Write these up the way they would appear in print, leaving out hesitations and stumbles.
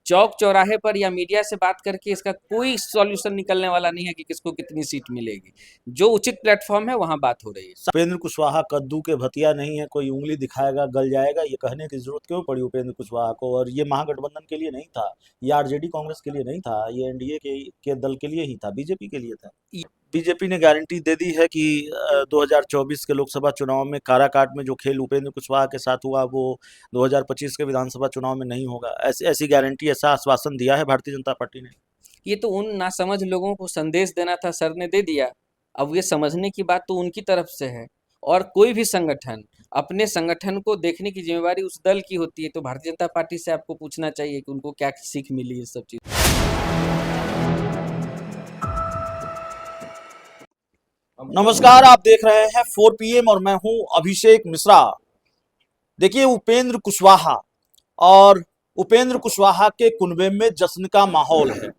चौक चौराहे पर या मीडिया से बात करके इसका कोई सॉल्यूशन निकलने वाला नहीं है कि किसको कितनी सीट मिलेगी। जो उचित प्लेटफॉर्म है वहां बात हो रही है। उपेंद्र कुशवाहा कद्दू के भतिया नहीं है, कोई उंगली दिखाएगा गल जाएगा, ये कहने की जरूरत क्यों पड़ी उपेंद्र कुशवाहा को? और ये महागठबंधन के लिए नहीं था, ये आरजेडी कांग्रेस के लिए नहीं था, ये एनडीए के दल के लिए ही था, बीजेपी के लिए था। बीजेपी ने गारंटी दे दी है कि 2024 के लोकसभा चुनाव में काराकाट में जो खेल उपेंद्र कुशवाहा के साथ हुआ वो 2025 के विधानसभा चुनाव में नहीं होगा। ऐसी ऐसी गारंटी, ऐसा आश्वासन दिया है भारतीय जनता पार्टी ने। ये तो उन नासमझ लोगों को संदेश देना था, सर ने दे दिया। अब ये समझने की बात तो उनकी तरफ से है। और कोई भी संगठन अपने संगठन को देखने की जिम्मेवारी उस दल की होती है। तो भारतीय जनता पार्टी से आपको पूछना चाहिए कि उनको क्या सीख मिली इस सब चीज। नमस्कार, आप देख रहे हैं 4 PM और मैं हूं अभिषेक मिश्रा। देखिए, उपेंद्र कुशवाहा और उपेंद्र कुशवाहा के कुनबे में जश्न का माहौल है।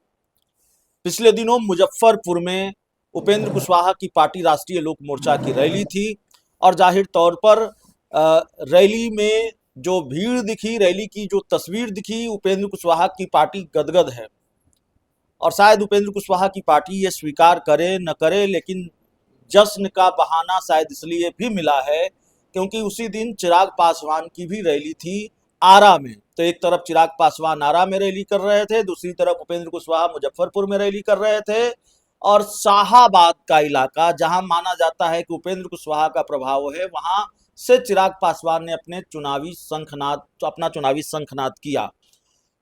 पिछले दिनों मुजफ्फरपुर में उपेंद्र कुशवाहा की पार्टी राष्ट्रीय लोक मोर्चा की रैली थी और जाहिर तौर पर रैली में जो भीड़ दिखी, रैली की जो तस्वीर दिखी, उपेंद्र कुशवाहा की पार्टी गदगद है। और शायद उपेंद्र कुशवाहा की पार्टी ये स्वीकार करे न करे, लेकिन जश्न का बहाना शायद इसलिए भी मिला है क्योंकि उसी दिन चिराग पासवान की भी रैली थी आरा में। तो एक तरफ चिराग पासवान आरा में रैली कर रहे थे, दूसरी तरफ उपेंद्र कुशवाहा मुजफ्फरपुर में रैली कर रहे थे। और शाहाबाद का इलाका, जहां माना जाता है कि उपेंद्र कुशवाहा का प्रभाव है, वहां से चिराग पासवान ने अपना चुनावी शंखनाद किया।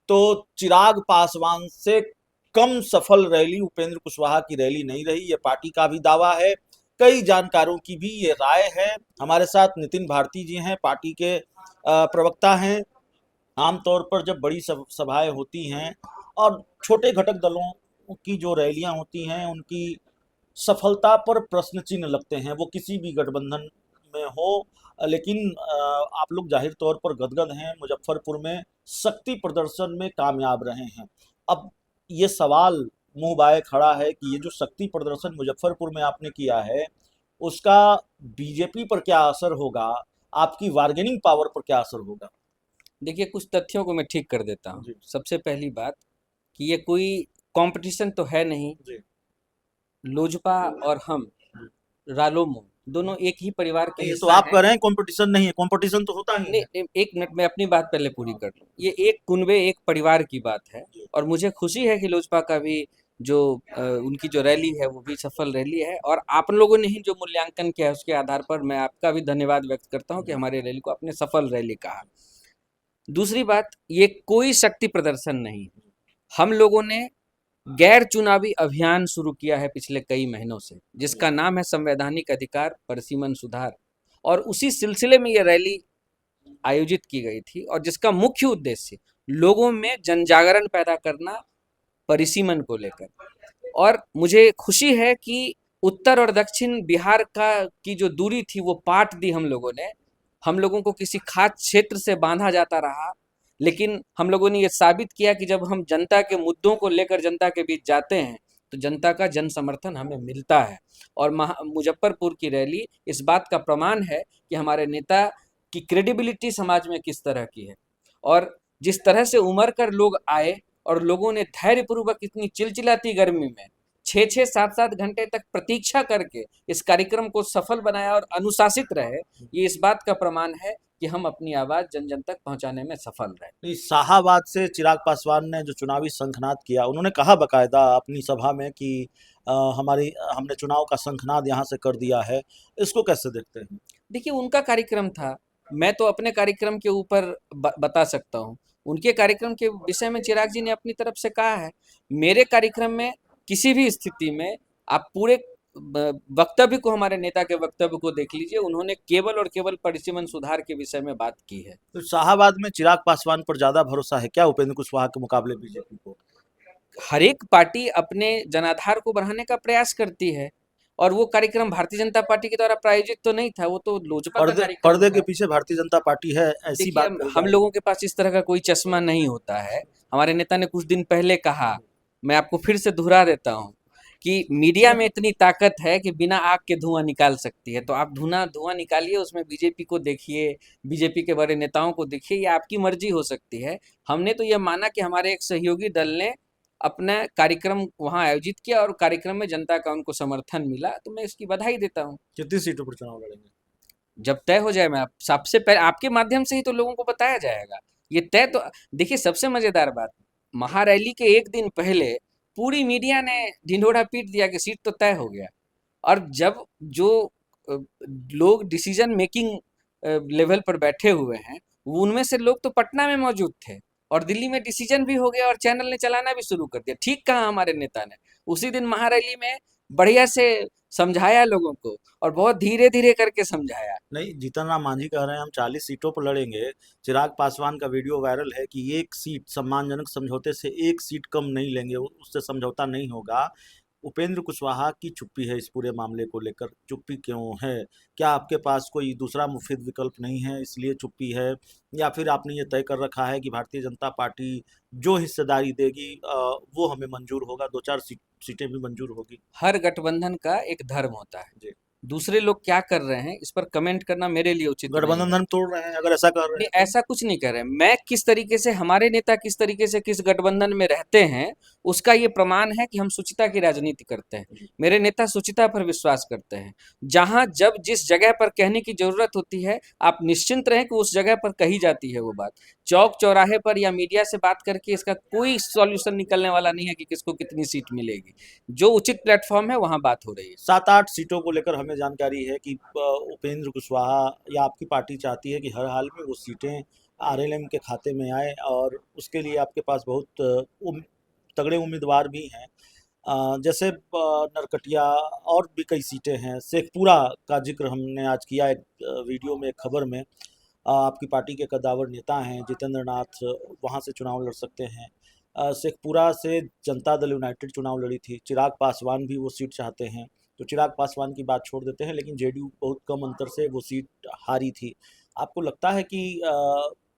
तो चिराग पासवान से कम सफल रैली उपेंद्र कुशवाहा की रैली नहीं रही, ये पार्टी का भी दावा है, कई जानकारों की भी ये राय है। हमारे साथ नितिन भारती जी हैं, पार्टी के प्रवक्ता हैं। आमतौर पर जब बड़ी सभाएं होती हैं और छोटे घटक दलों की जो रैलियां होती हैं, उनकी सफलता पर प्रश्न चिन्ह लगते हैं, वो किसी भी गठबंधन में हो। लेकिन आप लोग जाहिर तौर पर गदगद हैं, मुजफ्फरपुर में शक्ति प्रदर्शन में कामयाब रहे हैं। अब ये सवाल मुंह बाए खड़ा है कि ये जो शक्ति प्रदर्शन मुजफ्फरपुर में आपने किया है, उसका बीजेपी पर क्या असर होगा, आपकी बार्गेनिंग पावर पर क्या असर होगा? देखिए, कुछ तथ्यों को मैं ठीक कर देता हूँ। जी। सबसे पहली बात कि ये कोई कंपटीशन तो है नहीं। जी। लोजपा और हम, रालोमो, दोनों एक ही परिवार के ये तो हिस्सा आप हैं। कह रहे हैं कंपटीशन नहीं है, कंपटीशन तो होता ही नहीं, है। नहीं, एक मिनट में अपनी बात पहले पूरी कर लूं। ये एक कुनबे एक परिवार की बात है। जी। और मुझे खुशी है कि लोजपा का भी जो उनकी जो रैली है वो भी सफल रैली है। और आप लोगों ने ही जो मूल्यांकन किया है उसके आधार पर मैं आपका भी धन्यवाद व्यक्त करता हूं कि हमारे रैली को आपने सफल रैली कहा। दूसरी बात, ये कोई शक्ति प्रदर्शन नहीं है। हम लोगों ने गैर चुनावी अभियान शुरू किया है पिछले कई महीनों से, जिसका नाम है संवैधानिक अधिकार परिसीमन सुधार। और उसी सिलसिले में ये रैली आयोजित की गई थी और जिसका मुख्य उद्देश्य लोगों में जन जागरण पैदा करना परिसीमन को लेकर। और मुझे खुशी है कि उत्तर और दक्षिण बिहार का की जो दूरी थी वो पाट दी हम लोगों ने। हम लोगों को किसी खास क्षेत्र से बांधा जाता रहा, लेकिन हम लोगों ने ये साबित किया कि जब हम जनता के मुद्दों को लेकर जनता के बीच जाते हैं तो जनता का जन समर्थन हमें मिलता है। और मुजफ्फरपुर की रैली इस बात का प्रमाण है कि हमारे नेता की क्रेडिबिलिटी समाज में किस तरह की है। और जिस तरह से उमड़ कर लोग आए और लोगों ने धैर्यपूर्वक इतनी चिलचिलाती गर्मी में 6-6, 7-7 घंटे तक प्रतीक्षा करके इस कार्यक्रम को सफल बनाया और अनुशासित रहे, ये इस बात का प्रमाण है कि हम अपनी आवाज़ जन जन तक पहुंचाने में सफल रहे। इस शाहाबाद से चिराग पासवान ने जो चुनावी शंखनाद किया, उन्होंने कहा बकायदा अपनी सभा में कि हमने चुनाव का शंखनाद यहाँ से कर दिया है। इसको कैसे देखते हैं? देखिए, उनका कार्यक्रम था, मैं तो अपने कार्यक्रम के ऊपर बता सकता हूँ। उनके कार्यक्रम के विषय में चिराग जी ने अपनी तरफ से कहा है। मेरे कार्यक्रम में किसी भी स्थिति में आप पूरे वक्तव्य को, हमारे नेता के वक्तव्य को देख लीजिए, उन्होंने केवल और केवल परिसीमन सुधार के विषय में बात की है। तो शाहाबाद में चिराग पासवान पर ज्यादा भरोसा है क्या उपेंद्र कुशवाहा के मुकाबले बीजेपी को? हर एक पार्टी अपने जनाधार को बढ़ाने का प्रयास करती है और वो कार्यक्रम भारतीय जनता पार्टी के द्वारा प्रायोजित तो नहीं था, वो तो लोजपा का कार्यक्रम पर्दे के था। पीछे भारतीय जनता पार्टी है, ऐसी देखिए, बात कही जा हम रही लोगों के पास इस तरह का कोई चश्मा नहीं होता है। हमारे नेता ने कुछ दिन पहले कहा, मैं आपको फिर से दोहरा देता हूँ कि मीडिया में इतनी ताकत है कि बिना आग के धुआं निकाल सकती है। तो आप धुआं धुआं निकालिए, उसमें बीजेपी को देखिए, बीजेपी के बड़े नेताओं को देखिए, ये आपकी मर्जी हो सकती है। हमने तो यह माना कि हमारे एक सहयोगी दल ने अपना कार्यक्रम वहां आयोजित किया और कार्यक्रम में जनता का उनको समर्थन मिला, तो मैं इसकी बधाई देता हूँ। कितनी सीटों पर चुनाव लड़ेंगे? जब तय हो जाए, मैं आप सबसे पहले आपके माध्यम से ही तो लोगों को बताया जाएगा। ये तय तो देखिए, सबसे मजेदार बात, महारैली के एक दिन पहले पूरी मीडिया ने ढिंढोरा पीट दिया कि सीट तो तय हो गया। और जब जो लोग डिसीजन मेकिंग लेवल पर बैठे हुए हैं, वो उनमें से लोग तो पटना में मौजूद थे और दिल्ली में डिसीजन भी हो गया और चैनल ने चलाना भी शुरू कर दिया। ठीक कहा हमारे नेता ने, उसी दिन महारैली में बढ़िया से समझाया लोगों को और बहुत धीरे धीरे करके समझाया। नहीं, जीतन राम मांझी कह रहे हैं हम 40 सीटों पर लड़ेंगे। चिराग पासवान का वीडियो वायरल है कि एक सीट सम्मानजनक समझौते से एक सीट कम नहीं लेंगे, उससे समझौता नहीं होगा। उपेंद्र कुशवाहा की चुप्पी है इस पूरे मामले को लेकर, चुप्पी क्यों है? क्या आपके पास कोई दूसरा मुफीद विकल्प नहीं है इसलिए चुप्पी है, या फिर आपने ये तय कर रखा है कि भारतीय जनता पार्टी जो हिस्सेदारी देगी वो हमें मंजूर होगा, 2-4 सीटें भी मंजूर होगी? हर गठबंधन का एक धर्म होता है। जी। दूसरे लोग क्या कर रहे हैं इस पर कमेंट करना मेरे लिए उचित नहीं गठबंधन है। धर्म तोड़ रहे हैं अगर ऐसा कर रहे नहीं, हैं तो? ऐसा कुछ नहीं कर रहे। मैं किस तरीके से, हमारे नेता किस तरीके से किस गठबंधन में रहते हैं, उसका ये प्रमाण है कि हम शुचिता की राजनीति करते हैं। मेरे नेता शुचिता पर विश्वास करते हैं। जहां जब जिस जगह पर कहने की जरूरत होती है, आप निश्चिंत रहें कि उस जगह पर कही जाती है वो बात। चौक चौराहे पर या मीडिया से बात करके इसका कोई सॉल्यूशन निकलने वाला नहीं है कि किसको कितनी सीट मिलेगी। जो उचित प्लेटफॉर्म है वहां बात हो रही है। 7-8 सीटों को लेकर हमें जानकारी है कि उपेंद्र कुशवाहा या आपकी पार्टी चाहती है कि हर हाल में वो सीटें आरएलएम के खाते में आए, और उसके लिए आपके पास बहुत तगड़े उम्मीदवार भी हैं। जैसे नरकटिया और भी कई सीटें हैं। शेखपुरा का जिक्र हमने आज किया एक वीडियो में, एक खबर में। आपकी पार्टी के कद्दावर नेता हैं जितेंद्र नाथ, वहाँ से चुनाव लड़ सकते हैं। शेखपुरा से जनता दल यूनाइटेड चुनाव लड़ी थी, चिराग पासवान भी वो सीट चाहते हैं। तो चिराग पासवान की बात छोड़ देते हैं, लेकिन जेडीयू बहुत कम अंतर से वो सीट हारी थी। आपको लगता है कि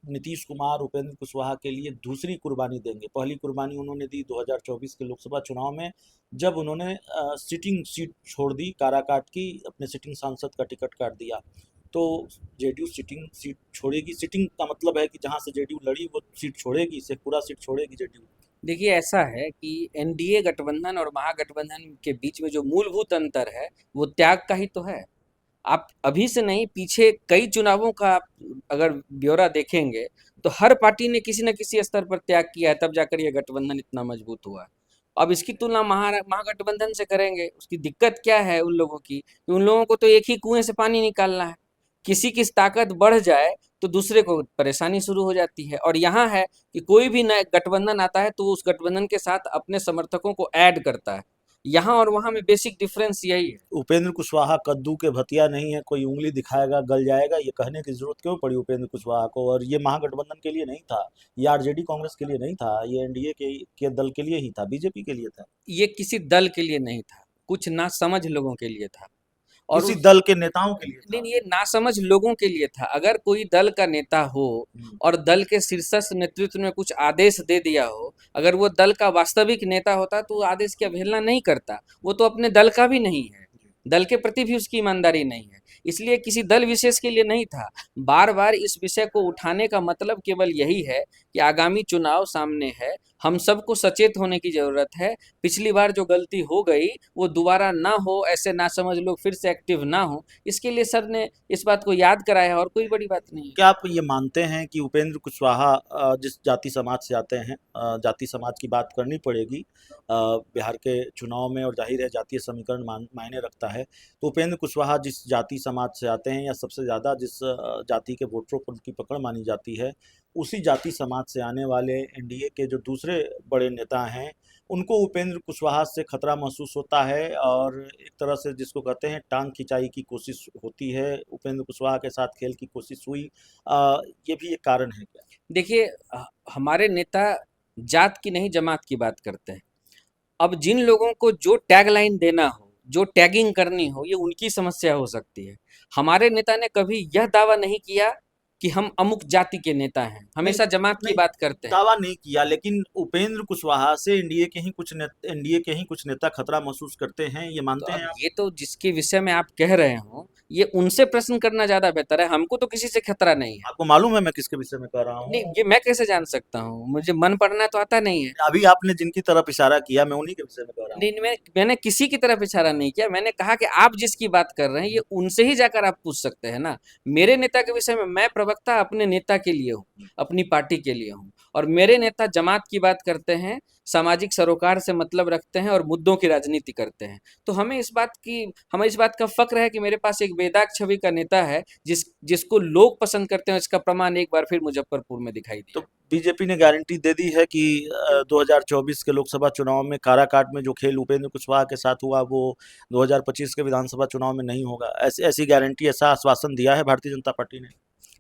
नीतीश कुमार उपेंद्र कुशवाहा के लिए दूसरी कुर्बानी देंगे? पहली कुर्बानी उन्होंने दी 2024 के लोकसभा चुनाव में, जब उन्होंने सिटिंग सीट छोड़ दी, काराकाट की, अपने सिटिंग सांसद का टिकट काट दिया। तो जेडीयू सिटिंग सीट छोड़ेगी? सिटिंग का मतलब है कि जहां से जेडीयू लड़ी वो सीट छोड़ेगी, शेखपुरा सीट छोड़ेगी जेडीयू? देखिए, ऐसा है कि एनडीए गठबंधन और महागठबंधन के बीच में जो मूलभूत अंतर है, वो त्याग का ही तो है। आप अभी से नहीं, पीछे कई चुनावों का आप अगर ब्यौरा देखेंगे, तो हर पार्टी ने किसी न किसी स्तर पर त्याग किया है, तब जाकर ये गठबंधन इतना मजबूत हुआ है। अब इसकी तुलना महागठबंधन से करेंगे, उसकी दिक्कत क्या है उन लोगों की, कि उन लोगों को तो एक ही कुएं से पानी निकालना है। किसी की ताकत बढ़ जाए तो दूसरे को परेशानी शुरू हो जाती है। और यहाँ है कि कोई भी नया गठबंधन आता है तो वो उस गठबंधन के साथ अपने समर्थकों को ऐड करता है। यहाँ और वहाँ में बेसिक डिफरेंस यही है। उपेंद्र कुशवाहा कद्दू के भतिया नहीं है, कोई उंगली दिखाएगा गल जाएगा, ये कहने की जरूरत क्यों पड़ी उपेंद्र कुशवाहा को? और ये महागठबंधन के लिए नहीं था, ये आरजेडी कांग्रेस के लिए नहीं था, ये एनडीए के दल के लिए ही था, बीजेपी के लिए था। ये किसी दल के लिए नहीं था, कुछ नासमझ लोगों के लिए था। और किसी दल के नेताओं के लिए नहीं, था। ये नासमझ लोगों के लिए था। अगर कोई दल का नेता हो और दल के शीर्षस्थ नेतृत्व में कुछ आदेश दे दिया हो, अगर वो दल का वास्तविक नेता होता तो वो आदेश की अवहेलना नहीं करता। वो तो अपने दल का भी नहीं है, दल के प्रति भी उसकी ईमानदारी नहीं है, इसलिए किसी दल विशेष के लिए नहीं था। बार बार इस विषय को उठाने का मतलब केवल यही है कि आगामी चुनाव सामने है, हम सबको सचेत होने की जरूरत है। पिछली बार जो गलती हो गई वो दोबारा ना हो, ऐसे नासमझ लोग फिर से एक्टिव ना हो, इसके लिए सर ने इस बात को याद कराया, और कोई बड़ी बात नहीं है। क्या आप ये मानते हैं कि उपेंद्र कुशवाहा जिस जाति समाज से आते हैं, जाति समाज की बात करनी पड़ेगी बिहार के चुनाव में, और जाहिर है जातीय समीकरण मायने रखता है, तो उपेंद्र कुशवाहा जिस जाति समाज से आते हैं, या सबसे ज़्यादा जिस जाति के वोटरों पर उनकी पकड़ मानी जाती है, उसी जाति समाज से आने वाले एनडीए के जो दूसरे बड़े नेता हैं, उनको उपेंद्र कुशवाहा से खतरा महसूस होता है, और एक तरह से जिसको कहते हैं टांग खिंचाई की कोशिश होती है, उपेंद्र कुशवाहा के साथ खेल की कोशिश हुई। ये भी एक कारण है क्या? देखिए, हमारे नेता जात की नहीं जमात की बात करते हैं। अब जिन लोगों को जो टैगलाइन देना हो, जो टैगिंग करनी हो, ये उनकी समस्या हो सकती है। हमारे नेता ने कभी यह दावा नहीं किया कि हम अमुक जाति के नेता हैं, हमेशा जमात की नहीं, बात करते हैं। दावा नहीं किया, लेकिन उपेंद्र कुशवाहा से एनडीए के ही कुछ नेता खतरा महसूस करते हैं, ये तो मानते अब हैं आप? ये तो जिसके विषय में आप कह रहे हो, ये उनसे प्रश्न करना ज़्यादा बेहतर है, हमको तो किसी से खतरा नहीं है। आपको मालूम है मैं किसके विषय में कह रहा नहीं, हूँ? ये मैं कैसे जान सकता हूँ? मुझे मन पढ़ना तो आता नहीं है। अभी आपने जिनकी तरफ इशारा किया, मैं उन्हीं के विषय में कह रहा हूँ। नहीं, मैंने किसी की तरफ इशारा नहीं किया, मैंने कहा कि आप जिसकी बात कर रहे हैं, ये उनसे ही जाकर आप पूछ सकते हैं ना। मेरे नेता के विषय में मैं प्रवक्ता अपने नेता के लिए हूँ, अपनी पार्टी के लिए हूँ, और मेरे नेता जमात की बात करते हैं, सामाजिक सरोकार से मतलब रखते हैं और मुद्दों की राजनीति करते हैं। तो हमें इस बात का फ़क्र है कि मेरे पास एक बेदाग छवि का नेता है, जिसको लोग पसंद करते हैं। इसका प्रमाण एक बार फिर मुजफ्फरपुर में दिखाई तो दिया। बीजेपी ने गारंटी दे दी है कि 2024 के लोकसभा चुनाव में काराकाट में जो खेल उपेंद्र कुशवाहा के साथ हुआ वो 2025 के विधानसभा चुनाव में नहीं होगा। ऐसी ऐसी गारंटी, ऐसा आश्वासन दिया है भारतीय जनता पार्टी ने।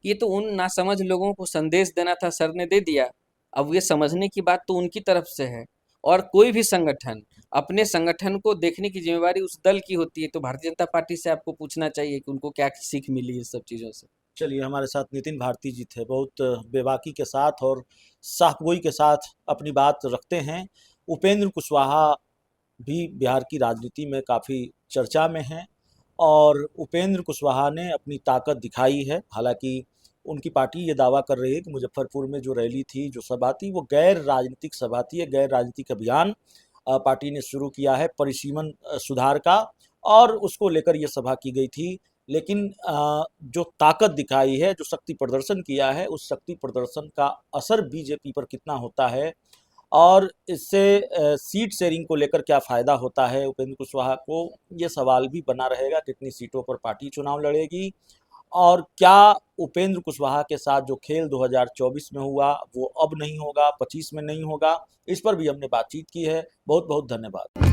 ये तो उन नासमझ लोगों को संदेश देना था, सर ने दे दिया। अब ये समझने की बात तो उनकी तरफ से है। और कोई भी संगठन अपने संगठन को देखने की जिम्मेवारी उस दल की होती है। तो भारतीय जनता पार्टी से आपको पूछना चाहिए कि उनको क्या सीख मिली इस सब चीज़ों से। चलिए, हमारे साथ नितिन भारती जी थे, बहुत बेबाकी के साथ और साफगोई के साथ अपनी बात रखते हैं। उपेंद्र कुशवाहा भी बिहार की राजनीति में काफ़ी चर्चा में हैं और उपेंद्र कुशवाहा ने अपनी ताकत दिखाई है। हालांकि उनकी पार्टी ये दावा कर रही है कि मुजफ्फरपुर में जो रैली थी, जो सभा थी, वो गैर राजनीतिक सभा थी। गैर राजनीतिक अभियान पार्टी ने शुरू किया है परिसीमन सुधार का, और उसको लेकर ये सभा की गई थी। लेकिन जो ताकत दिखाई है, जो शक्ति प्रदर्शन किया है, उस शक्ति प्रदर्शन का असर बीजेपी पर कितना होता है और इससे सीट शेयरिंग को लेकर क्या फ़ायदा होता है उपेंद्र कुशवाहा को, ये सवाल भी बना रहेगा। कितनी सीटों पर पार्टी चुनाव लड़ेगी और क्या उपेंद्र कुशवाहा के साथ जो खेल 2024 में हुआ वो अब नहीं होगा, 25 में नहीं होगा, इस पर भी हमने बातचीत की है। बहुत बहुत धन्यवाद।